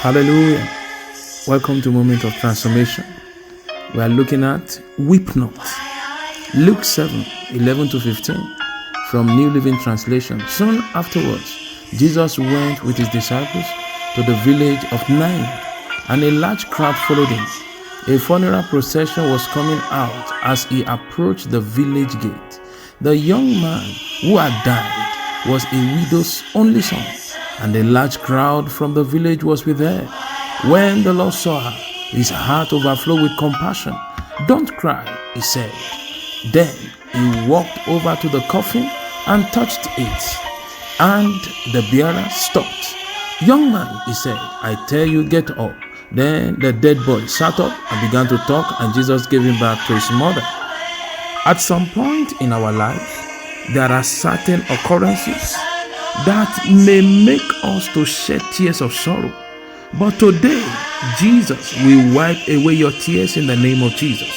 Hallelujah. Welcome to Moment of Transformation. We are looking at weep not. Luke 7:11-15 from New Living Translation. Soon afterwards, Jesus went with his disciples to the village of Nain, and a large crowd followed him. A funeral procession was coming out as he approached the village gate. The young man who had died was a widow's only son, and a large crowd from the village was with her. When the Lord saw her, his heart overflowed with compassion. "Don't cry," he said. Then he walked over to the coffin and touched it, and the bearer stopped. "Young man," he said, "I tell you, get up." Then the dead boy sat up and began to talk, and Jesus gave him back to his mother. At some point in our life, there are certain occurrences that may make us to shed tears of sorrow. But today, Jesus will wipe away your tears in the name of Jesus.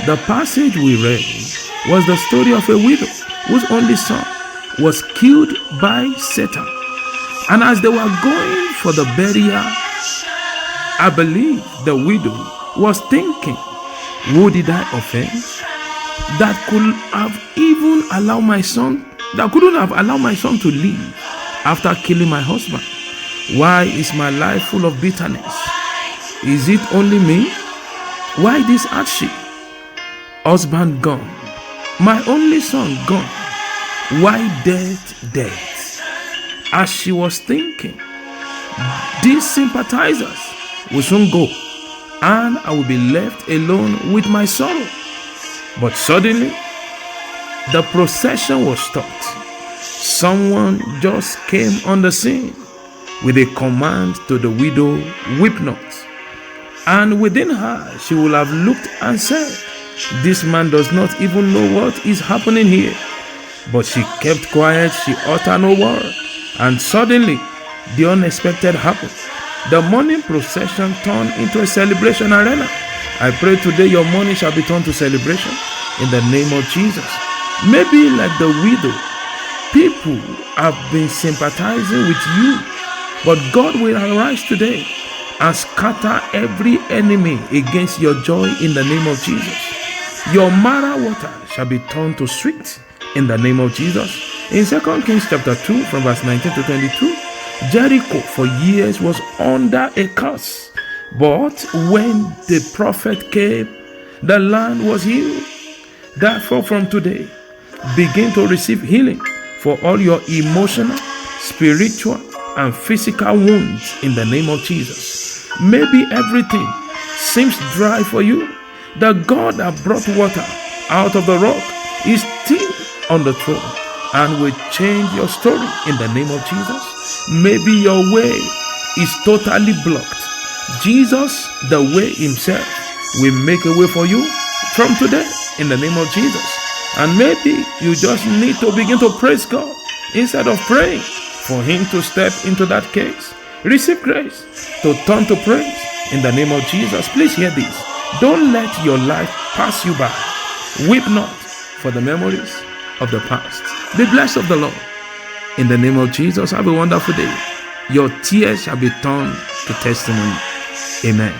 The passage we read was the story of a widow whose only son was killed by Satan. And as they were going for the burial, I believe the widow was thinking, who did I offend? That couldn't have allowed my son to live after killing my husband. Why is my life full of bitterness? Is it only me? Why this hardship? Husband gone, my only son gone. Why death? As she was thinking, these sympathizers will soon go, and I will be left alone with my sorrow. But suddenly, the procession was stopped. Someone just came on the scene with a command to the widow, "Weep not." And within her, she would have looked and said, "This man does not even know what is happening here." But she kept quiet, she uttered no word. And suddenly, the unexpected happened. The morning procession turned into a celebration arena. I pray today your morning shall be turned to celebration in the name of Jesus. Maybe like the widow, people have been sympathizing with you, but God will arise today and scatter every enemy against your joy in the name of Jesus. Your marrow water shall be turned to sweet in the name of Jesus. In 2 Kings chapter 2 from verse 19-22, Jericho for years was under a curse. But when the prophet came, the land was healed. Therefore, from today, begin to receive healing for all your emotional, spiritual, and physical wounds in the name of Jesus. Maybe everything seems dry for you. The God that brought water out of the rock is still on the throne and will change your story in the name of Jesus. Maybe your way is totally blocked. Jesus, the way himself, will make a way for you from today in the name of Jesus. And maybe you just need to begin to praise God instead of praying for him to step into that case. Receive grace to turn to praise in the name of Jesus. Please hear this. Don't let your life pass you by. Weep not for the memories of the past. Be blessed of the Lord. In the name of Jesus, have a wonderful day. Your tears shall be turned to testimony. Amen.